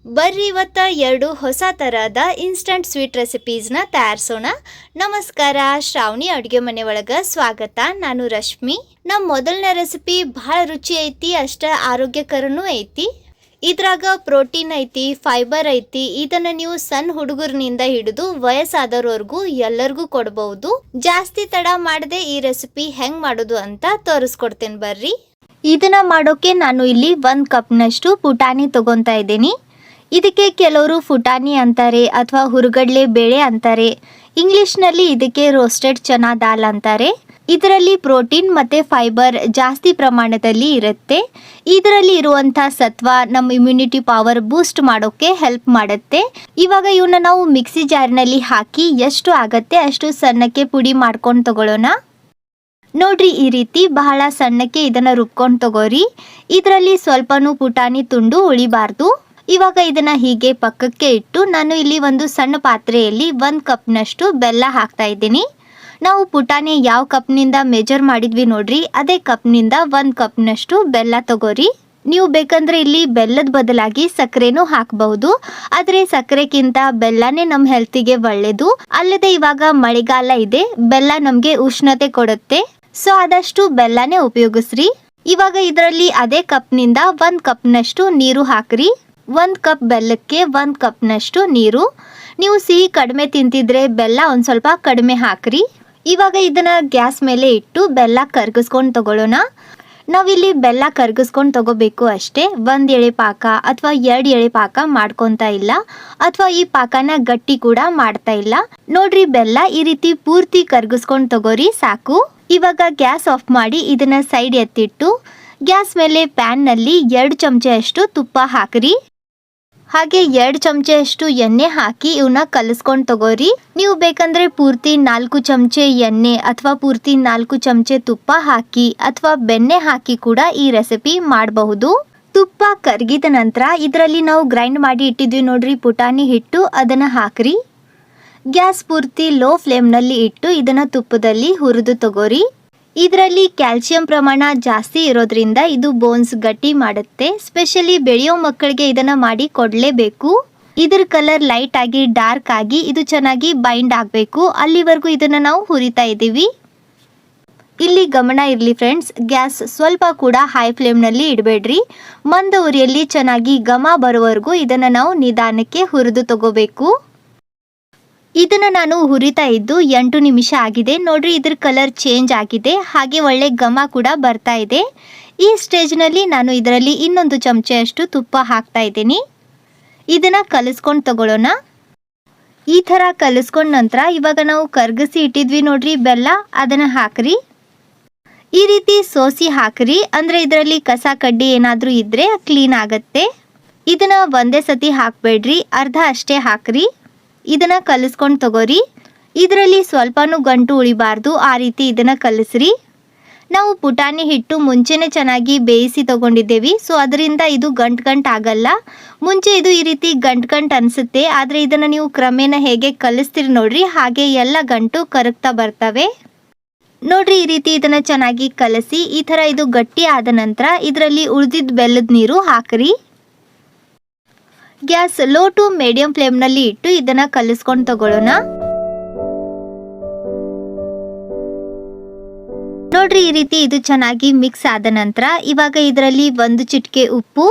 ಬರ್ರಿ ಇವತ್ತ ಎರಡು ಹೊಸ ತರಹದ ಇನ್ಸ್ಟಂಟ್ ಸ್ವೀಟ್ ರೆಸಿಪೀಸ್ನ ತಯಾರಿಸೋಣ. ನಮಸ್ಕಾರ, ಶ್ರಾವಣಿ ಅಡುಗೆ ಮನೆ ಒಳಗೆ ಸ್ವಾಗತ. ನಾನು ರಶ್ಮಿ. ನಮ್ಮ ಮೊದಲನೇ ರೆಸಿಪಿ ಭಾಳ ರುಚಿ ಐತಿ, ಅಷ್ಟ ಆರೋಗ್ಯಕರನೂ ಐತಿ. ಇದ್ರಾಗ ಪ್ರೋಟೀನ್ ಐತಿ, ಫೈಬರ್ ಐತಿ. ಇದನ್ನ ನೀವು ಸಣ್ಣ ಹುಡುಗರ್ನಿಂದ ಹಿಡಿದು ವಯಸ್ಸಾದವ್ರವರೆಗೂ ಎಲ್ಲರಿಗೂ ಕೊಡಬಹುದು. ಜಾಸ್ತಿ ತಡ ಮಾಡದೆ ಈ ರೆಸಿಪಿ ಹೆಂಗ್ ಮಾಡೋದು ಅಂತ ತೋರಿಸ್ಕೊಡ್ತೇನೆ ಬರ್ರಿ. ಇದನ್ನ ಮಾಡೋಕೆ ನಾನು ಇಲ್ಲಿ 1 ಕಪ್ನಷ್ಟು ಪುಟಾಣಿ ತಗೊಂತಾ ಇದ್ದೀನಿ. ಇದಕ್ಕೆ ಕೆಲವರು ಫುಟಾಣಿ ಅಂತಾರೆ ಅಥವಾ ಹುರುಗಡ್ಲೆ ಬೇಳೆ ಅಂತಾರೆ. ಇಂಗ್ಲಿಷ್ನಲ್ಲಿ ಇದಕ್ಕೆ ರೋಸ್ಟೆಡ್ ಚನಾ ದಾಲ್ ಅಂತಾರೆ. ಇದರಲ್ಲಿ ಪ್ರೋಟೀನ್ ಮತ್ತು ಫೈಬರ್ ಜಾಸ್ತಿ ಪ್ರಮಾಣದಲ್ಲಿ ಇರುತ್ತೆ. ಇದರಲ್ಲಿ ಇರುವಂಥ ಸತ್ವ ನಮ್ಮ ಇಮ್ಯುನಿಟಿ ಪವರ್ ಬೂಸ್ಟ್ ಮಾಡೋಕ್ಕೆ ಹೆಲ್ಪ್ ಮಾಡುತ್ತೆ. ಇವಾಗ ಇವನ್ನ ನಾವು ಮಿಕ್ಸಿ ಜಾರ್ನಲ್ಲಿ ಹಾಕಿ ಎಷ್ಟು ಆಗತ್ತೆ ಅಷ್ಟು ಸಣ್ಣಕ್ಕೆ ಪುಡಿ ಮಾಡ್ಕೊಂಡು ತಗೊಳ್ಳೋಣ. ನೋಡ್ರಿ, ಈ ರೀತಿ ಬಹಳ ಸಣ್ಣಕ್ಕೆ ಇದನ್ನು ರುಬ್ಕೊಂಡು ತಗೋರಿ. ಇದರಲ್ಲಿ ಸ್ವಲ್ಪನೂ ಪುಟಾಣಿ ತುಂಡು ಉಳಿಬಾರ್ದು. ಇವಾಗ ಇದನ್ನ ಹೀಗೆ ಪಕ್ಕಕ್ಕೆ ಇಟ್ಟು ನಾನು ಇಲ್ಲಿ ಒಂದು ಸಣ್ಣ ಪಾತ್ರೆಯಲ್ಲಿ 1 ಕಪ್ನಷ್ಟು ಬೆಲ್ಲ ಹಾಕ್ತಾ ಇದ್ದೀನಿ. ನಾವು ಪುಟಾಣಿ ಯಾವ ಕಪ್ನಿಂದ ಮೆಜರ್ ಮಾಡಿದ್ವಿ ನೋಡ್ರಿ, ಅದೇ ಕಪ್ನಿಂದ 1 ಕಪ್ನಷ್ಟು ಬೆಲ್ಲ ತಗೋರಿ. ನೀವು ಬೇಕಂದ್ರೆ ಇಲ್ಲಿ ಬೆಲ್ಲದ ಬದಲಾಗಿ ಸಕ್ಕರೆನೂ ಹಾಕಬಹುದು, ಆದರೆ ಸಕ್ಕರೆಗಿಂತ ಬೆಲ್ಲನೇ ನಮ್ಮ ಹೆಲ್ತಿಗೆ ಒಳ್ಳೆಯದು. ಅಲ್ಲದೆ ಇವಾಗ ಮಳೆಗಾಲ ಇದೆ, ಬೆಲ್ಲ ನಮಗೆ ಉಷ್ಣತೆ ಕೊಡುತ್ತೆ. ಸೊ ಆದಷ್ಟು ಬೆಲ್ಲನೇ ಉಪಯೋಗಿಸ್ರಿ. ಇವಾಗ ಇದರಲ್ಲಿ ಅದೇ ಕಪ್ನಿಂದ 1 ಕಪ್ನಷ್ಟು ನೀರು ಹಾಕ್ರಿ. 1 ಕಪ್ ಬೆಲ್ಲಕ್ಕೆ 1 ಕಪ್ನಷ್ಟು ನೀರು. ನೀವು ಸಿಹಿ ಕಡಿಮೆ ತಿಂತಿದ್ರೆ ಬೆಲ್ಲ ಒಂದು ಸ್ವಲ್ಪ ಕಡಿಮೆ ಹಾಕ್ರಿ. ಇವಾಗ ಇದನ್ನ ಗ್ಯಾಸ್ ಮೇಲೆ ಇಟ್ಟು ಬೆಲ್ಲ ಕರಗಿಸ್ಕೊಂಡು ತಗೊಳ್ಳೋಣ. ನಾವಿಲ್ಲಿ ಬೆಲ್ಲ ಕರಗಿಸ್ಕೊಂಡು ತಗೋಬೇಕು ಅಷ್ಟೇ. 1 ಎಳೆ ಪಾಕ ಅಥವಾ 2 ಎಳೆ ಪಾಕ ಮಾಡ್ಕೊತಾ ಇಲ್ಲ, ಅಥವಾ ಈ ಪಾಕನ ಗಟ್ಟಿ ಕೂಡ ಮಾಡ್ತಾ ಇಲ್ಲ. ನೋಡ್ರಿ, ಬೆಲ್ಲ ಈ ರೀತಿ ಪೂರ್ತಿ ಕರಗಿಸ್ಕೊಂಡು ತಗೋರಿ, ಸಾಕು. ಇವಾಗ ಗ್ಯಾಸ್ ಆಫ್ ಮಾಡಿ ಇದನ್ನ ಸೈಡ್ ಎತ್ತಿಟ್ಟು ಗ್ಯಾಸ್ ಮೇಲೆ ಪ್ಯಾನ್ನಲ್ಲಿ 2 ಚಮಚೆಯಷ್ಟು ತುಪ್ಪ ಹಾಕ್ರಿ. ಹಾಗೆ 2 ಚಮಚೆಯಷ್ಟು ಎಣ್ಣೆ ಹಾಕಿ ಇವನ್ನ ಕಲಿಸ್ಕೊಂಡು ತಗೋರಿ. ನೀವು ಬೇಕಂದ್ರೆ ಪೂರ್ತಿ 4 ಚಮಚೆ ಎಣ್ಣೆ ಅಥವಾ ಪೂರ್ತಿ 4 ಚಮಚೆ ತುಪ್ಪ ಹಾಕಿ ಅಥವಾ ಬೆಣ್ಣೆ ಹಾಕಿ ಕೂಡ ಈ ರೆಸಿಪಿ ಮಾಡಬಹುದು. ತುಪ್ಪ ಕರಗಿದ ನಂತರ ಇದರಲ್ಲಿ ನಾವು ಗ್ರೈಂಡ್ ಮಾಡಿ ಇಟ್ಟಿದ್ವಿ ನೋಡ್ರಿ ಪುಟಾಣಿ ಹಿಟ್ಟು, ಅದನ್ನ ಹಾಕ್ರಿ. ಗ್ಯಾಸ್ ಪೂರ್ತಿ ಲೋ ಫ್ಲೇಮ್ನಲ್ಲಿ ಇಟ್ಟು ಇದನ್ನ ತುಪ್ಪದಲ್ಲಿ ಹುರಿದು ತಗೋರಿ. ಇದರಲ್ಲಿ ಕ್ಯಾಲ್ಸಿಯಂ ಪ್ರಮಾಣ ಜಾಸ್ತಿ ಇರೋದ್ರಿಂದ ಇದು ಬೋನ್ಸ್ ಗಟ್ಟಿ ಮಾಡುತ್ತೆ. ಸ್ಪೆಷಲಿ ಬೆಳೆಯೋ ಮಕ್ಕಳಿಗೆ ಇದನ್ನ ಮಾಡಿ ಕೊಡಲೇಬೇಕು. ಇದ್ರ ಕಲರ್ ಲೈಟ್ ಆಗಿ ಡಾರ್ಕ್ ಆಗಿ ಇದು ಚೆನ್ನಾಗಿ ಬೈಂಡ್ ಆಗಬೇಕು, ಅಲ್ಲಿವರೆಗೂ ಇದನ್ನ ನಾವು ಹುರಿತಾ ಇದ್ದೀವಿ. ಇಲ್ಲಿ ಗಮನ ಇರಲಿ ಫ್ರೆಂಡ್ಸ್, ಗ್ಯಾಸ್ ಸ್ವಲ್ಪ ಕೂಡ ಹೈ ಫ್ಲೇಮ್ನಲ್ಲಿ ಇಡಬೇಡ್ರಿ. ಮಂದ ಉರಿಯಲ್ಲಿ ಚೆನ್ನಾಗಿ ಘಮ ಬರೋವರೆಗೂ ಇದನ್ನ ನಾವು ನಿಧಾನಕ್ಕೆ ಹುರಿದು ತಗೋಬೇಕು. ಇದನ್ನ ನಾನು ಹುರಿತಾ ಇದ್ದು 8 ನಿಮಿಷ ಆಗಿದೆ. ನೋಡ್ರಿ, ಇದ್ರ ಕಲರ್ ಚೇಂಜ್ ಆಗಿದೆ, ಹಾಗೆ ಒಳ್ಳೆ ಘಮ ಕೂಡ ಬರ್ತಾ ಇದೆ. ಈ ಸ್ಟೇಜ್ನಲ್ಲಿ ನಾನು ಇದರಲ್ಲಿ ಇನ್ನೊಂದು ಚಮಚೆಯಷ್ಟು ತುಪ್ಪ ಹಾಕ್ತಾ ಇದ್ದೀನಿ. ಇದನ್ನ ಕಲಿಸ್ಕೊಂಡು ತಗೊಳ್ಳೋಣ. ಈ ಥರ ಕಲಿಸ್ಕೊಂಡ ನಂತರ ಇವಾಗ ನಾವು ಕರ್ಗಿಸಿ ಇಟ್ಟಿದ್ವಿ ನೋಡ್ರಿ ಬೆಲ್ಲ, ಅದನ್ನ ಹಾಕ್ರಿ. ಈ ರೀತಿ ಸೋಸಿ ಹಾಕ್ರಿ, ಅಂದ್ರೆ ಇದರಲ್ಲಿ ಕಸ ಕಡ್ಡಿ ಏನಾದರೂ ಇದ್ರೆ ಕ್ಲೀನ್ ಆಗತ್ತೆ. ಇದನ್ನ ಒಂದೇ ಸತಿ ಹಾಕ್ಬೇಡ್ರಿ, ಅರ್ಧ ಅಷ್ಟೇ ಹಾಕ್ರಿ. ಇದನ್ನ ಕಲಿಸ್ಕೊಂಡು ತಗೋರಿ. ಇದರಲ್ಲಿ ಸ್ವಲ್ಪನೂ ಗಂಟು ಉಳಿಬಾರ್ದು, ಆ ರೀತಿ ಇದನ್ನ ಕಲಿಸ್ರಿ. ನಾವು ಪುಟಾಣಿ ಹಿಟ್ಟು ಮುಂಚೆನೆ ಚೆನ್ನಾಗಿ ಬೇಯಿಸಿ ತಗೊಂಡಿದ್ದೇವೆ, ಸೊ ಅದರಿಂದ ಇದು ಗಂಟು ಆಗಲ್ಲ. ಮುಂಚೆ ಇದು ಈ ರೀತಿ ಗಂಟು ಅನಿಸುತ್ತೆ, ಆದರೆ ಇದನ್ನು ನೀವು ಕ್ರಮೇಣ ಹೇಗೆ ಕಲಿಸ್ತೀರಿ ನೋಡ್ರಿ, ಹಾಗೆ ಎಲ್ಲ ಗಂಟು ಕರಗ್ತಾ ಬರ್ತವೆ. ನೋಡ್ರಿ, ಈ ರೀತಿ ಇದನ್ನ ಚೆನ್ನಾಗಿ ಕಲಸಿ ಈ ಥರ ಇದು ಗಟ್ಟಿ ಆದ ನಂತರ ಇದರಲ್ಲಿ ಉಳಿದಿದ್ದ ಬೆಲ್ಲದ ನೀರು ಹಾಕ್ರಿ. ಗ್ಯಾಸ್ ಲೋ ಟು ಮೀಡಿಯಂ ಫ್ಲೇಮ್ನಲ್ಲಿ ಇಟ್ಟು ಇದನ್ನ ಕಲಿಸ್ಕೊಂಡು ತಗೊಳ್ಳೋಣ. ನೋಡ್ರಿ, ಈ ರೀತಿ ಇದು ಚೆನ್ನಾಗಿ ಮಿಕ್ಸ್ ಆದ ನಂತರ ಇವಾಗ ಇದರಲ್ಲಿ 1 ಚಿಟಿಕೆ ಉಪ್ಪು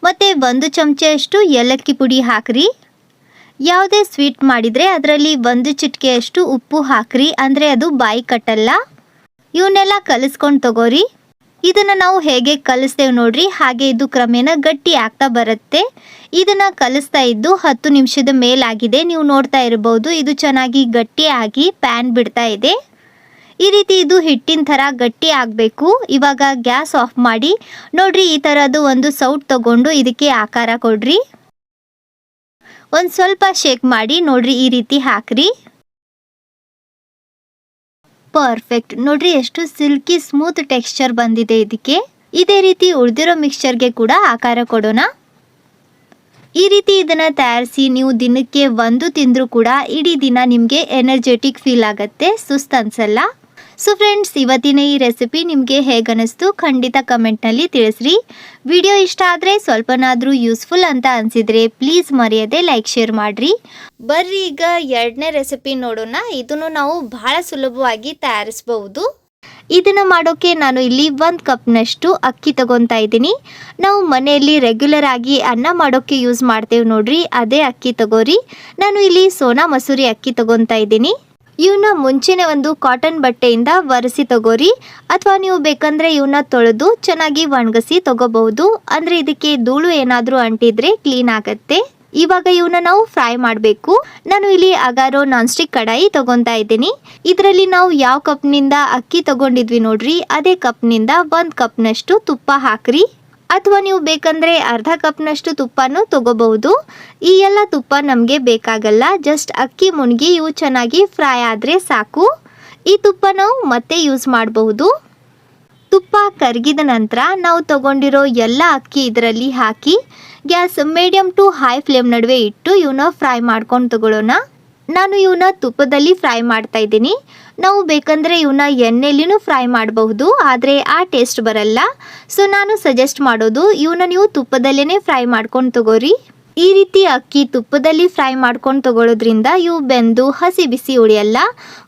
ಮತ್ತೆ 1 ಚಮಚೆಯಷ್ಟು ಏಲಕ್ಕಿ ಪುಡಿ ಹಾಕ್ರಿ. ಯಾವುದೇ ಸ್ವೀಟ್ ಮಾಡಿದ್ರೆ ಅದರಲ್ಲಿ 1 ಚಿಟಿಕೆಯಷ್ಟು ಉಪ್ಪು ಹಾಕ್ರಿ, ಅಂದ್ರೆ ಅದು ಬಾಯಿ ಕಟ್ಟಲ್ಲ. ಇವನ್ನೆಲ್ಲ ಕಲಿಸ್ಕೊಂಡು ತಗೋರಿ. ಇದನ್ನ ನಾವು ಹೇಗೆ ಕಲಿಸ್ತೇವೆ ನೋಡ್ರಿ, ಹಾಗೆ ಇದು ಕ್ರಮೇಣ ಗಟ್ಟಿ ಆಗ್ತಾ ಬರುತ್ತೆ. ಇದನ್ನ ಕಲಿಸ್ತಾ ಇದ್ದು 10 ನಿಮಿಷದ ಮೇಲಾಗಿದೆ. ನೀವು ನೋಡ್ತಾ ಇರಬಹುದು, ಇದು ಚೆನ್ನಾಗಿ ಗಟ್ಟಿ ಆಗಿ ಪ್ಯಾನ್ ಬಿಡ್ತಾ ಇದೆ. ಈ ರೀತಿ ಇದು ಹಿಟ್ಟಿನ ಥರ ಗಟ್ಟಿ ಆಗಬೇಕು. ಇವಾಗ ಗ್ಯಾಸ್ ಆಫ್ ಮಾಡಿ ನೋಡ್ರಿ, ಈ ಥರದ್ದು ಒಂದು ಸೌಟ್ ತಗೊಂಡು ಇದಕ್ಕೆ ಆಕಾರ ಕೊಡ್ರಿ. ಒಂದು ಸ್ವಲ್ಪ ಶೇಕ್ ಮಾಡಿ ನೋಡ್ರಿ, ಈ ರೀತಿ ಹಾಕ್ರಿ. ಪರ್ಫೆಕ್ಟ್. ನೋಡ್ರಿ, ಎಷ್ಟು ಸಿಲ್ಕಿ ಸ್ಮೂತ್ ಟೆಕ್ಸ್ಚರ್ ಬಂದಿದೆ ಇದಕ್ಕೆ. ಇದೇ ರೀತಿ ಉಳಿದಿರೋ ಮಿಕ್ಸ್ಚರ್ಗೆ ಕೂಡ ಆಕಾರ ಕೊಡೋಣ. ಈ ರೀತಿ ಇದನ್ನ ತಯಾರಿಸಿ ನೀವು ದಿನಕ್ಕೆ 1 ತಿಂದರೂ ಕೂಡ ಇಡೀ ದಿನ ನಿಮಗೆ ಎನರ್ಜೆಟಿಕ್ ಫೀಲ್ ಆಗುತ್ತೆ, ಸುಸ್ತು ಅನ್ಸಲ್ಲ. ಸೊ ಫ್ರೆಂಡ್ಸ್, ಇವತ್ತಿನ ಈ ರೆಸಿಪಿ ನಿಮಗೆ ಹೇಗನಿಸ್ತು ಖಂಡಿತ ಕಮೆಂಟ್ನಲ್ಲಿ ತಿಳಿಸ್ರಿ. ವಿಡಿಯೋ ಇಷ್ಟ ಆದರೆ ಸ್ವಲ್ಪನಾದರೂ ಯೂಸ್ಫುಲ್ ಅಂತ ಅನಿಸಿದರೆ ಪ್ಲೀಸ್ ಮರೆಯದೆ ಲೈಕ್ ಶೇರ್ ಮಾಡಿರಿ. ಬರ್ರಿ ಈಗ ಎರಡನೇ ರೆಸಿಪಿ ನೋಡೋಣ. ಇದನ್ನು ನಾವು ಬಹಳ ಸುಲಭವಾಗಿ ತಯಾರಿಸಬಹುದು. ಇದನ್ನು ಮಾಡೋಕ್ಕೆ ನಾನು ಇಲ್ಲಿ 1 ಕಪ್ನಷ್ಟು ಅಕ್ಕಿ ತಗೊತಾ ಇದ್ದೀನಿ. ನಾವು ಮನೆಯಲ್ಲಿ ರೆಗ್ಯುಲರ್ ಆಗಿ ಅನ್ನ ಮಾಡೋಕ್ಕೆ ಯೂಸ್ ಮಾಡ್ತೇವೆ ನೋಡ್ರಿ, ಅದೇ ಅಕ್ಕಿ ತಗೋರಿ. ನಾನು ಇಲ್ಲಿ ಸೋನಾ ಮಸೂರಿ ಅಕ್ಕಿ ತಗೊತಾ ಇದ್ದೀನಿ. ಇವನ್ನ ಮುಂಚೆನೆ ಒಂದು ಕಾಟನ್ ಬಟ್ಟೆಯಿಂದ ಒರೆಸಿ ತಗೋರಿ, ಅಥವಾ ನೀವು ಬೇಕಂದ್ರೆ ಇವನ್ನ ತೊಳೆದು ಚೆನ್ನಾಗಿ ಒಣಗಿಸಿ ತಗೋಬಹುದು. ಅಂದ್ರೆ ಇದಕ್ಕೆ ಧೂಳು ಏನಾದರೂ ಅಂಟಿದ್ರೆ ಕ್ಲೀನ್ ಆಗತ್ತೆ. ಇವಾಗ ಇವನ್ನ ನಾವು ಫ್ರೈ ಮಾಡಬೇಕು. ನಾನು ಇಲ್ಲಿ ಅಗಾರೋ ನಾನ್ ಸ್ಟಿಕ್ ಕಡಾಯಿ ತಗೊತಾ ಇದ್ದೀನಿ. ಇದರಲ್ಲಿ ನಾವು ಯಾವ ಕಪ್ನಿಂದ ಅಕ್ಕಿ ತಗೊಂಡಿದ್ವಿ ನೋಡ್ರಿ, ಅದೇ ಕಪ್ನಿಂದ 1 ಕಪ್ನಷ್ಟು ತುಪ್ಪ ಹಾಕ್ರಿ, ಅಥವಾ ನೀವು ಬೇಕಂದ್ರೆ ಅರ್ಧ ಕಪ್ನಷ್ಟು ತುಪ್ಪನೂ ತಗೋಬಹುದು. ಈ ಎಲ್ಲ ತುಪ್ಪ ನಮಗೆ ಬೇಕಾಗಲ್ಲ, ಜಸ್ಟ್ ಅಕ್ಕಿ ಮುಣಗಿ ಇವು ಚೆನ್ನಾಗಿ ಫ್ರೈ ಆದರೆ ಸಾಕು. ಈ ತುಪ್ಪ ನಾವು ಮತ್ತೆ ಯೂಸ್ ಮಾಡಬಹುದು. ತುಪ್ಪ ಕರಗಿದ ನಂತರ ನಾವು ತಗೊಂಡಿರೋ ಎಲ್ಲ ಅಕ್ಕಿ ಇದರಲ್ಲಿ ಹಾಕಿ gas medium to high flame ನಡುವೆ ಇಟ್ಟು ಇವನ್ನ ಫ್ರೈ ಮಾಡ್ಕೊಂಡು ತಗೊಳ್ಳೋಣ. ನಾನು ಇವನ್ನ ತುಪ್ಪದಲ್ಲಿ ಫ್ರೈ ಮಾಡ್ತಾ ಇದ್ದೀನಿ. ನಾವು ಬೇಕಂದ್ರೆ ಇವನ್ನ ಎಣ್ಣೆಲಿನೂ ಫ್ರೈ ಮಾಡಬಹುದು, ಆದರೆ ಆ ಟೇಸ್ಟ್ ಬರಲ್ಲ. ಸೊ ನಾನು ಸಜೆಸ್ಟ್ ಮಾಡೋದು ಇವನ್ನ ನೀವು ತುಪ್ಪದಲ್ಲೇ ಫ್ರೈ ಮಾಡ್ಕೊಂಡು ತಗೋರಿ. ಈ ರೀತಿ ಅಕ್ಕಿ ತುಪ್ಪದಲ್ಲಿ ಫ್ರೈ ಮಾಡ್ಕೊಂಡು ತಗೊಳ್ಳೋದ್ರಿಂದ ಇವು ಬೆಂದು ಹಸಿ ಬಿಸಿ ಉಳಿಯಲ್ಲ,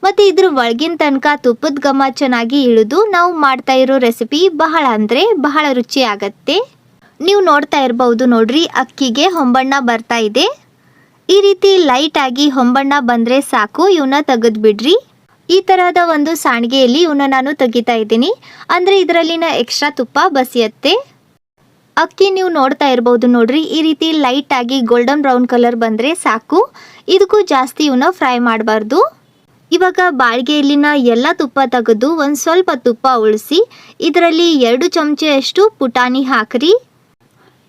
ಮತ್ತು ಇದ್ರ ಒಳಗಿನ ತನಕ ತುಪ್ಪದ ಘಮ ಚೆನ್ನಾಗಿ ಇಳಿದು ನಾವು ಮಾಡ್ತಾ ಇರೋ ರೆಸಿಪಿ ಬಹಳ ಅಂದರೆ ಬಹಳ ರುಚಿ ಆಗತ್ತೆ. ನೀವು ನೋಡ್ತಾ ಇರಬಹುದು ನೋಡ್ರಿ, ಅಕ್ಕಿಗೆ ಹೊಂಬಣ್ಣ ಬರ್ತಾ ಇದೆ. ಈ ರೀತಿ ಲೈಟ್ ಆಗಿ ಹೊಂಬಣ್ಣ ಬಂದರೆ ಸಾಕು, ಇವನ್ನ ತೆಗೆದು ಬಿಡ್ರಿ. ಈ ತರಹದ ಒಂದು ಸಾಣಿಗೆಯಲ್ಲಿ ಇವನ್ನ ನಾನು ತೆಗಿತಾ ಇದ್ದೀನಿ, ಅಂದರೆ ಇದರಲ್ಲಿನ ಎಕ್ಸ್ಟ್ರಾ ತುಪ್ಪ ಬಸಿಯತ್ತೆ. ಅಕ್ಕಿ ನೀವು ನೋಡ್ತಾ ಇರಬಹುದು ನೋಡ್ರಿ, ಈ ರೀತಿ ಲೈಟ್ ಆಗಿ ಗೋಲ್ಡನ್ ಬ್ರೌನ್ ಕಲರ್ ಬಂದರೆ ಸಾಕು. ಇದಕ್ಕೂ ಜಾಸ್ತಿ ಇವನ್ನ ಫ್ರೈ ಮಾಡಬಾರ್ದು. ಇವಾಗ ಬಾಳಿಗೆಯಲ್ಲಿನ ಎಲ್ಲ ತುಪ್ಪ ತೆಗೆದು ಒಂದು ಸ್ವಲ್ಪ ತುಪ್ಪ ಉಳಿಸಿ ಇದರಲ್ಲಿ 2 ಚಮಚೆಯಷ್ಟು ಪುಟಾಣಿ ಹಾಕ್ರಿ.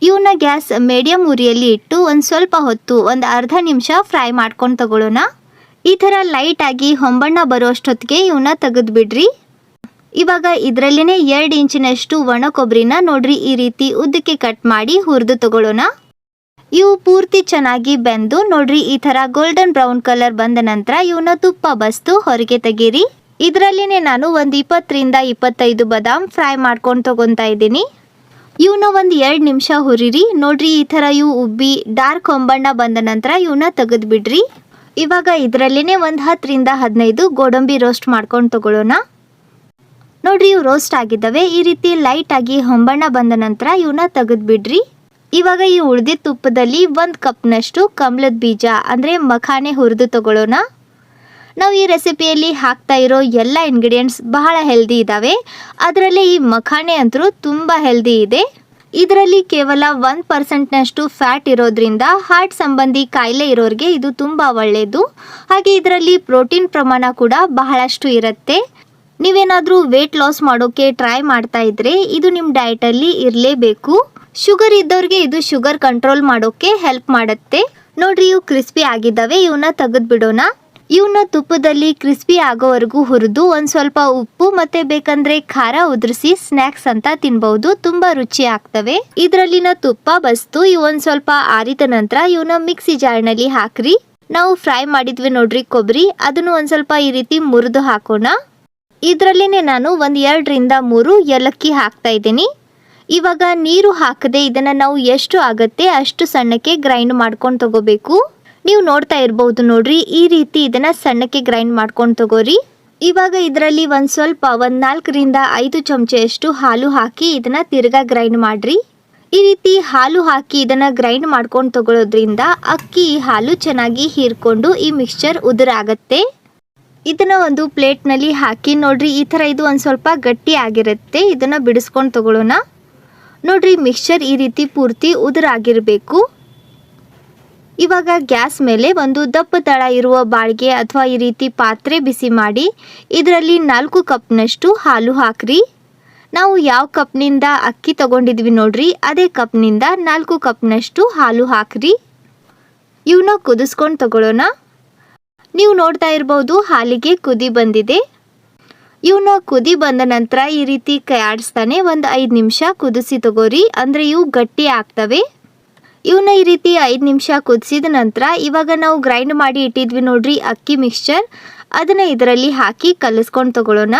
ಇವನ್ನ ಗ್ಯಾಸ್ ಮೀಡಿಯಂ ಉರಿಯಲ್ಲಿ ಇಟ್ಟು ಒಂದು ಸ್ವಲ್ಪ ಹೊತ್ತು, ಒಂದು ಅರ್ಧ ನಿಮಿಷ ಫ್ರೈ ಮಾಡ್ಕೊಂಡು ತಗೊಳ್ಳೋಣ. ಈ ಥರ ಲೈಟ್ ಆಗಿ ಹೊಂಬಣ್ಣ ಬರೋಷ್ಟೊತ್ತಿಗೆ ಇವನ್ನ ತೆಗೆದು ಬಿಡ್ರಿ. ಇವಾಗ ಇದರಲ್ಲಿನೇ 2 ಇಂಚಿನಷ್ಟು ಒಣ ಕೊಬ್ಬರಿನ ನೋಡ್ರಿ ಈ ರೀತಿ ಉದ್ದಕ್ಕೆ ಕಟ್ ಮಾಡಿ ಹುರಿದು ತಗೊಳ್ಳೋಣ. ಇವು ಪೂರ್ತಿ ಚೆನ್ನಾಗಿ ಬೆಂದು ನೋಡ್ರಿ ಈ ಥರ ಗೋಲ್ಡನ್ ಬ್ರೌನ್ ಕಲರ್ ಬಂದ ನಂತರ ಇವನ್ನ ತುಪ್ಪ ಬಸ್ತು ಹೊರಗೆ ತೆಗೀರಿ. ಇದರಲ್ಲಿನೇ ನಾನು ಒಂದು 20 ರಿಂದ 25 ಬಾದಾಮ್ ಫ್ರೈ ಮಾಡ್ಕೊಂಡು ತಗೊತಾ ಇದ್ದೀನಿ. ಇವನ್ನ ಒಂದು 2 ನಿಮಿಷ ಹುರಿರಿ. ನೋಡ್ರಿ ಈ ಥರ ಇವು ಉಬ್ಬಿ ಡಾರ್ಕ್ ಹೊಂಬಣ್ಣ ಬಂದ ನಂತರ ಇವನ್ನ ತೆಗೆದು ಬಿಡ್ರಿ. ಇವಾಗ ಇದರಲ್ಲಿನೇ ಒಂದು 10 ರಿಂದ 15 ಗೋಡಂಬಿ ರೋಸ್ಟ್ ಮಾಡ್ಕೊಂಡು ತಗೊಳ್ಳೋಣ. ನೋಡ್ರಿ ಇವು ರೋಸ್ಟ್ ಆಗಿದ್ದಾವೆ. ಈ ರೀತಿ ಲೈಟ್ ಆಗಿ ಹೊಂಬಣ್ಣ ಬಂದ ನಂತರ ಇವನ್ನ ತೆಗೆದು ಬಿಡ್ರಿ. ಇವಾಗ ಈ ಉಳಿದಿದ್ದ ತುಪ್ಪದಲ್ಲಿ 1 ಕಪ್ನಷ್ಟು ಕಮಲದ ಬೀಜ ಅಂದರೆ ಮಖಾನೆ ಹುರಿದು ತಗೊಳ್ಳೋಣ. ನಾವು ಈ ರೆಸಿಪಿಯಲ್ಲಿ ಹಾಕ್ತಾ ಇರೋ ಎಲ್ಲ ಇಂಗ್ರೀಡಿಯೆಂಟ್ಸ್ ಬಹಳ ಹೆಲ್ದಿ ಇದ್ದಾವೆ. ಅದರಲ್ಲಿ ಈ ಮಖಾನೆ ಅಂತೂ ತುಂಬ ಹೆಲ್ದಿ ಇದೆ. ಇದರಲ್ಲಿ ಕೇವಲ 1% ಫ್ಯಾಟ್ ಇರೋದ್ರಿಂದ ಹಾರ್ಟ್ ಸಂಬಂಧಿ ಕಾಯಿಲೆ ಇರೋರಿಗೆ ಇದು ತುಂಬ ಒಳ್ಳೆಯದು. ಹಾಗೆ ಇದರಲ್ಲಿ ಪ್ರೋಟೀನ್ ಪ್ರಮಾಣ ಕೂಡ ಬಹಳಷ್ಟು ಇರುತ್ತೆ. ನೀವೇನಾದರೂ ವೇಟ್ ಲಾಸ್ ಮಾಡೋಕ್ಕೆ ಟ್ರೈ ಮಾಡ್ತಾ ಇದ್ರೆ ಇದು ನಿಮ್ಮ ಡಯಟಲ್ಲಿ ಇರಲೇಬೇಕು. ಶುಗರ್ ಇದ್ದವ್ರಿಗೆ ಇದು ಶುಗರ್ ಕಂಟ್ರೋಲ್ ಮಾಡೋಕ್ಕೆ ಹೆಲ್ಪ್ ಮಾಡುತ್ತೆ. ನೋಡ್ರಿ ಇವು ಕ್ರಿಸ್ಪಿ ಆಗಿದ್ದಾವೆ, ಇವನ್ನ ತೆಗೆದು ಬಿಡೋಣ. ಇವನ್ನ ತುಪ್ಪದಲ್ಲಿ ಕ್ರಿಸ್ಪಿ ಆಗೋವರೆಗೂ ಹುರಿದು ಒಂದು ಸ್ವಲ್ಪ ಉಪ್ಪು ಮತ್ತೆ ಬೇಕಂದ್ರೆ ಖಾರ ಉದುರಿಸಿ ಸ್ನ್ಯಾಕ್ಸ್ ಅಂತ ತಿನ್ಬಹುದು, ತುಂಬಾ ರುಚಿ ಆಗ್ತವೆ. ಇದರಲ್ಲಿನ ತುಪ್ಪ ಬಸ್ತು ಇವು ಒಂದು ಸ್ವಲ್ಪ ಆರಿದ ನಂತರ ಇವನ್ನ ಮಿಕ್ಸಿ ಜಾರ್ನಲ್ಲಿ ಹಾಕ್ರಿ. ನಾವು ಫ್ರೈ ಮಾಡಿದ್ವಿ ನೋಡ್ರಿ ಕೊಬ್ಬರಿ, ಅದನ್ನು ಒಂದು ಸ್ವಲ್ಪ ಈ ರೀತಿ ಮುರಿದು ಹಾಕೋಣ. ಇದರಲ್ಲಿನೇ ನಾನು ಒಂದು 2 ರಿಂದ 3 ಏಲಕ್ಕಿ ಹಾಕ್ತಾ ಇದ್ದೀನಿ. ಇವಾಗ ನೀರು ಹಾಕದೆ ಇದನ್ನ ನಾವು ಎಷ್ಟು ಆಗತ್ತೆ ಅಷ್ಟು ಸಣ್ಣಕ್ಕೆ ಗ್ರೈಂಡ್ ಮಾಡ್ಕೊಂಡು ತಗೋಬೇಕು. ನೀವು ನೋಡ್ತಾ ಇರಬಹುದು ನೋಡ್ರಿ, ಈ ರೀತಿ ಇದನ್ನ ಸಣ್ಣಕ್ಕೆ ಗ್ರೈಂಡ್ ಮಾಡ್ಕೊಂಡು ತಗೋರಿ. ಇವಾಗ ಇದರಲ್ಲಿ ಒಂದು ಸ್ವಲ್ಪ 4 ರಿಂದ 5 ಚಮಚೆಯಷ್ಟು ಹಾಲು ಹಾಕಿ ಇದನ್ನ ತಿರ್ಗಾ ಗ್ರೈಂಡ್ ಮಾಡ್ರಿ. ಈ ರೀತಿ ಹಾಲು ಹಾಕಿ ಇದನ್ನ ಗ್ರೈಂಡ್ ಮಾಡ್ಕೊಂಡು ತಗೊಳ್ಳೋದ್ರಿಂದ ಅಕ್ಕಿ ಹಾಲು ಚೆನ್ನಾಗಿ ಹೀರ್ಕೊಂಡು ಈ ಮಿಕ್ಸ್ಚರ್ ಉದುರಾಗತ್ತೆ. ಇದನ್ನ ಒಂದು ಪ್ಲೇಟ್ನಲ್ಲಿ ಹಾಕಿ ನೋಡ್ರಿ ಈ ಥರ ಇದು ಒಂದು ಸ್ವಲ್ಪ ಗಟ್ಟಿ ಆಗಿರುತ್ತೆ. ಇದನ್ನ ಬಿಡಿಸ್ಕೊಂಡು ತಗೊಳ್ಳೋಣ. ನೋಡ್ರಿ ಮಿಕ್ಸ್ಚರ್ ಈ ರೀತಿ ಪೂರ್ತಿ ಉದುರಾಗಿರಬೇಕು. ಇವಾಗ ಗ್ಯಾಸ್ ಮೇಲೆ ಒಂದು ದಪ್ಪ ತಳ ಇರುವ ಬಾಳಿಗೆ ಅಥವಾ ಈ ರೀತಿ ಪಾತ್ರೆ ಬಿಸಿ ಮಾಡಿ ಇದರಲ್ಲಿ 4 ಕಪ್ನಷ್ಟು ಹಾಲು ಹಾಕ್ರಿ. ನಾವು ಯಾವ ಕಪ್ನಿಂದ ಅಕ್ಕಿ ತಗೊಂಡಿದ್ವಿ ನೋಡ್ರಿ, ಅದೇ ಕಪ್ನಿಂದ 4 ಕಪ್ನಷ್ಟು ಹಾಲು ಹಾಕ್ರಿ. ಇವನ್ನ ಕುದಿಸ್ಕೊಂಡು ತಗೊಳ್ಳೋಣ. ನೀವು ನೋಡ್ತಾ ಇರಬಹುದು ಹಾಲಿಗೆ ಕುದಿ ಬಂದಿದೆ. ಇವನ್ನ ಕುದಿ ಬಂದ ನಂತರ ಈ ರೀತಿ ಕೈ ಆಡಿಸ್ತಾನೆ ಒಂದು 5 ನಿಮಿಷ ಕುದಿಸಿ ತಗೋರಿ, ಅಂದರೆ ಇವು ಗಟ್ಟಿ ಆಗ್ತವೆ. ಇವನ್ನ ಈ ರೀತಿ 5 ನಿಮಿಷ ಕುದಿಸಿದ ನಂತರ ಇವಾಗ ನಾವು ಗ್ರೈಂಡ್ ಮಾಡಿ ಇಟ್ಟಿದ್ವಿ ನೋಡ್ರಿ ಅಕ್ಕಿ ಮಿಕ್ಸ್ಚರ್, ಅದನ್ನ ಇದರಲ್ಲಿ ಹಾಕಿ ಕಲಿಸ್ಕೊಂಡು ತಗೊಳ್ಳೋಣ.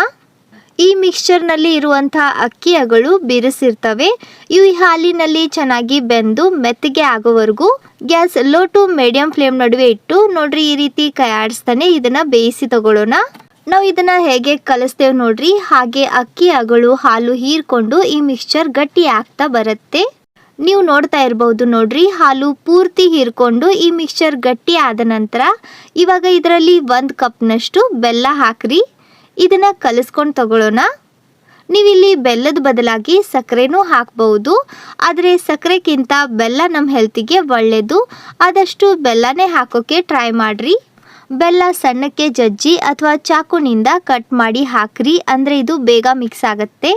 ಈ ಮಿಕ್ಸ್ಚರ್ನಲ್ಲಿ ಇರುವಂಥ ಅಕ್ಕಿಗಳು ಬಿರುಸಿರ್ತವೆ. ಇವು ಈ ಹಾಲಿನಲ್ಲಿ ಚೆನ್ನಾಗಿ ಬೆಂದು ಮೆತ್ತಗೆ ಆಗೋವರೆಗೂ gas low to medium flame ನಡುವೆ ಇಟ್ಟು ನೋಡ್ರಿ ಈ ರೀತಿ ಕೈ ಆಡಿಸ್ತಾನೆ ಇದನ್ನ ಬೇಯಿಸಿ ತಗೊಳ್ಳೋಣ. ನಾವು ಇದನ್ನ ಹೇಗೆ ಕಲಿಸ್ತೇವೆ ನೋಡ್ರಿ, ಹಾಗೆ ಅಕ್ಕಿಗಳು ಹಾಲು ಹೀರ್ಕೊಂಡು ಈ ಮಿಕ್ಸ್ಚರ್ ಗಟ್ಟಿ ಆಗ್ತಾ ಬರುತ್ತೆ. ನೀವು ನೋಡ್ತಾ ಇರಬಹುದು ನೋಡ್ರಿ, ಹಾಲು ಪೂರ್ತಿ ಹೀರ್ಕೊಂಡು ಈ ಮಿಕ್ಸ್ಚರ್ ಗಟ್ಟಿ ಆದ ನಂತರ ಇವಾಗ ಇದರಲ್ಲಿ 1 ಕಪ್ನಷ್ಟು ಬೆಲ್ಲ ಹಾಕ್ರಿ. ಇದನ್ನ ಕಲಿಸ್ಕೊಂಡು ತಗೊಳ್ಳೋಣ. ನೀವಿಲ್ಲಿ ಬೆಲ್ಲದ ಬದಲಾಗಿ ಸಕ್ಕರೆನೂ ಹಾಕಬಹುದು, ಆದರೆ ಸಕ್ಕರೆಗಿಂತ ಬೆಲ್ಲ ನಮ್ಮ ಹೆಲ್ತಿಗೆ ಒಳ್ಳೆಯದು. ಆದಷ್ಟು ಬೆಲ್ಲನೇ ಹಾಕೋಕೆ ಟ್ರೈ ಮಾಡ್ರಿ. ಬೆಲ್ಲ ಸಣ್ಣಕ್ಕೆ ಜಜ್ಜಿ ಅಥವಾ ಚಾಕುನಿಂದ ಕಟ್ ಮಾಡಿ ಹಾಕ್ರಿ, ಅಂದರೆ ಇದು ಬೇಗ ಮಿಕ್ಸ್ ಆಗುತ್ತೆ.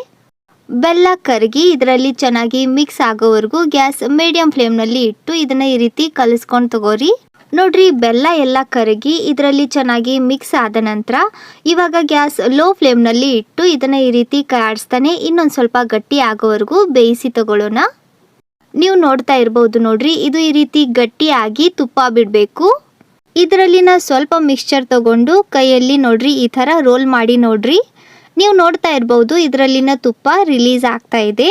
ಬೆಲ್ಲ ಕರಗಿ ಇದರಲ್ಲಿ ಚೆನ್ನಾಗಿ ಮಿಕ್ಸ್ ಆಗೋವರೆಗೂ ಗ್ಯಾಸ್ ಮೀಡಿಯಂ ಫ್ಲೇಮ್ನಲ್ಲಿ ಇಟ್ಟು ಇದನ್ನ ಈ ರೀತಿ ಕಲಿಸ್ಕೊಂಡು ತಗೋರಿ. ನೋಡ್ರಿ ಬೆಲ್ಲ ಎಲ್ಲ ಕರಗಿ ಇದರಲ್ಲಿ ಚೆನ್ನಾಗಿ ಮಿಕ್ಸ್ ಆದ ನಂತರ ಇವಾಗ ಗ್ಯಾಸ್ ಲೋ ಫ್ಲೇಮ್ನಲ್ಲಿ ಇಟ್ಟು ಇದನ್ನ ಈ ರೀತಿ ಕೈ ಆಡಿಸ್ತಾನೆ ಇನ್ನೊಂದು ಸ್ವಲ್ಪ ಗಟ್ಟಿ ಆಗೋವರೆಗೂ ಬೇಯಿಸಿ ತಗೊಳ್ಳೋಣ. ನೀವು ನೋಡ್ತಾ ಇರಬಹುದು ನೋಡ್ರಿ, ಇದು ಈ ರೀತಿ ಗಟ್ಟಿಯಾಗಿ ತುಪ್ಪ ಬಿಡಬೇಕು. ಇದರಲ್ಲಿನ ಸ್ವಲ್ಪ ಮಿಕ್ಸ್ಚರ್ ತಗೊಂಡು ಕೈಯಲ್ಲಿ ನೋಡ್ರಿ ಈ ಥರ ರೋಲ್ ಮಾಡಿ ನೋಡ್ರಿ. ನೀವು ನೋಡ್ತಾ ಇರಬಹುದು ಇದರಲ್ಲಿನ ತುಪ್ಪ ರಿಲೀಸ್ ಆಗ್ತಾ ಇದೆ.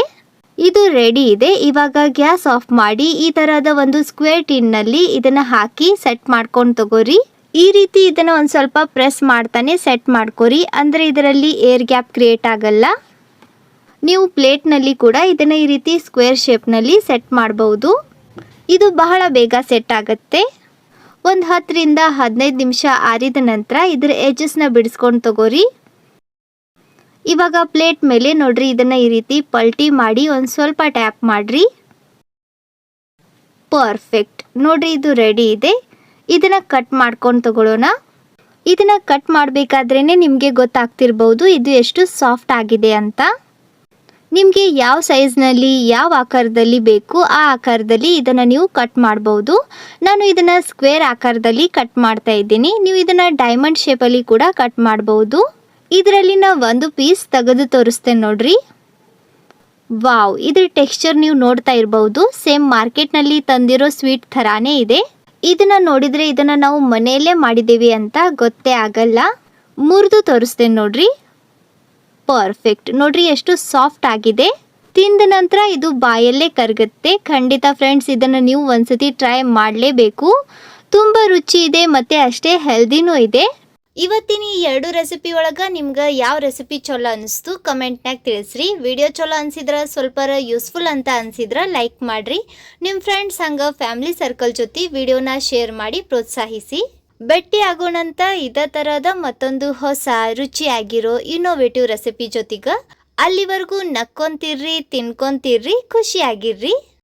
ಇದು ರೆಡಿ ಇದೆ. ಇವಾಗ ಗ್ಯಾಸ್ ಆಫ್ ಮಾಡಿ ಈ ತರಹದ ಒಂದು ಸ್ಕ್ವೇರ್ ಟಿನ್ನಲ್ಲಿ ಇದನ್ನ ಹಾಕಿ ಸೆಟ್ ಮಾಡ್ಕೊಂಡು ತಗೋರಿ. ಈ ರೀತಿ ಇದನ್ನ ಒಂದು ಸ್ವಲ್ಪ ಪ್ರೆಸ್ ಮಾಡ್ತಾನೆ ಸೆಟ್ ಮಾಡ್ಕೋರಿ, ಅಂದರೆ ಇದರಲ್ಲಿ ಏರ್ ಗ್ಯಾಪ್ ಕ್ರಿಯೇಟ್ ಆಗಲ್ಲ. ನೀವು ಪ್ಲೇಟ್ನಲ್ಲಿ ಕೂಡ ಇದನ್ನ ಈ ರೀತಿ ಸ್ಕ್ವೇರ್ ಶೇಪ್ನಲ್ಲಿ ಸೆಟ್ ಮಾಡಬಹುದು. ಇದು ಬಹಳ ಬೇಗ ಸೆಟ್ ಆಗುತ್ತೆ. ಒಂದು 10 ರಿಂದ 15 ನಿಮಿಷ ಆರಿದ ನಂತರ ಇದರ ಎಡ್ಜಸ್ನ ಬಿಡಿಸ್ಕೊಂಡು ತಗೋರಿ. ಇವಾಗ ಪ್ಲೇಟ್ ಮೇಲೆ ನೋಡ್ರಿ ಇದನ್ನ ಈ ರೀತಿ ಪಲ್ಟಿ ಮಾಡಿ ಒಂದು ಸ್ವಲ್ಪ ಟ್ಯಾಪ್ ಮಾಡ್ರಿ. ಪರ್ಫೆಕ್ಟ್. ನೋಡ್ರಿ ಇದು ರೆಡಿ ಇದೆ. ಇದನ್ನ ಕಟ್ ಮಾಡ್ಕೊಂಡು ತಗೊಳ್ಳೋಣ. ಇದನ್ನ ಕಟ್ ಮಾಡಬೇಕಾದ್ರೇನೆ ನಿಮಗೆ ಗೊತ್ತಾಗ್ತಿರ್ಬೋದು ಇದು ಎಷ್ಟು ಸಾಫ್ಟ್ ಆಗಿದೆ ಅಂತ. ನಿಮಗೆ ಯಾವ ಸೈಜ್ನಲ್ಲಿ ಯಾವ ಆಕಾರದಲ್ಲಿ ಬೇಕು ಆ ಆಕಾರದಲ್ಲಿ ಇದನ್ನು ನೀವು ಕಟ್ ಮಾಡಬಹುದು. ನಾನು ಇದನ್ನು ಸ್ಕ್ವೇರ್ ಆಕಾರದಲ್ಲಿ ಕಟ್ ಮಾಡ್ತಾ ಇದ್ದೀನಿ. ನೀವು ಇದನ್ನು ಡೈಮಂಡ್ ಶೇಪಲ್ಲಿ ಕೂಡ ಕಟ್ ಮಾಡಬಹುದು. ಇದರಲ್ಲಿನ ಒಂದು ಪೀಸ್ ತೆಗೆದು ತೋರಿಸ್ತೇನೆ ನೋಡ್ರಿ. ವಾವ್, ಇದ್ರ ಟೆಕ್ಸ್ಚರ್ ನೀವು ನೋಡ್ತಾ ಇರಬಹುದು. ಸೇಮ್ ಮಾರ್ಕೆಟ್ನಲ್ಲಿ ತಂದಿರೋ ಸ್ವೀಟ್ ಥರಾನೇ ಇದೆ. ಇದನ್ನು ನೋಡಿದರೆ ಇದನ್ನು ನಾವು ಮನೆಯಲ್ಲೇ ಮಾಡಿದ್ದೀವಿ ಅಂತ ಗೊತ್ತೇ ಆಗಲ್ಲ. ಮುರಿದು ತೋರಿಸ್ತೇನೆ ನೋಡ್ರಿ. ಪರ್ಫೆಕ್ಟ್. ನೋಡ್ರಿ ಎಷ್ಟು ಸಾಫ್ಟ್ ಆಗಿದೆ. ತಿಂದ ನಂತರ ಇದು ಬಾಯಲ್ಲೇ ಕರಗುತ್ತೆ. ಖಂಡಿತ ಫ್ರೆಂಡ್ಸ್ ಇದನ್ನು ನೀವು ಒಂದ್ಸತಿ ಟ್ರೈ ಮಾಡಲೇಬೇಕು. ತುಂಬ ರುಚಿ ಇದೆ ಮತ್ತು ಅಷ್ಟೇ ಹೆಲ್ದಿನೂ ಇದೆ. ಇವತ್ತಿನ ಈ 2 ರೆಸಿಪಿ ಒಳಗೆ ನಿಮ್ಗೆ ಯಾವ ರೆಸಿಪಿ ಚಲೋ ಅನಿಸ್ತು ಕಮೆಂಟ್ನಾಗ ತಿಳಿಸ್ರಿ. ವಿಡಿಯೋ ಚಲೋ ಅನಿಸಿದ್ರೆ ಸ್ವಲ್ಪ ಯೂಸ್ಫುಲ್ ಅಂತ ಅನಿಸಿದ್ರೆ ಲೈಕ್ ಮಾಡಿರಿ. ನಿಮ್ಮ ಫ್ರೆಂಡ್ಸ್ ಹಂಗೆ ಫ್ಯಾಮಿಲಿ ಸರ್ಕಲ್ ಜೊತೆ ವಿಡಿಯೋನ ಶೇರ್ ಮಾಡಿ ಪ್ರೋತ್ಸಾಹಿಸಿ. ಭೇಟಿ ಆಗೋಣಂತ ಇದೇ ಥರದ ಮತ್ತೊಂದು ಹೊಸ ರುಚಿಯಾಗಿರೋ ಇನ್ನೋವೇಟಿವ್ ರೆಸಿಪಿ ಜೊತೆಗೆ. ಅಲ್ಲಿವರೆಗೂ ನಕ್ಕೊಂತಿರ್ರಿ, ತಿನ್ಕೊಂತಿರ್ರಿ, ಖುಷಿಯಾಗಿರ್ರಿ.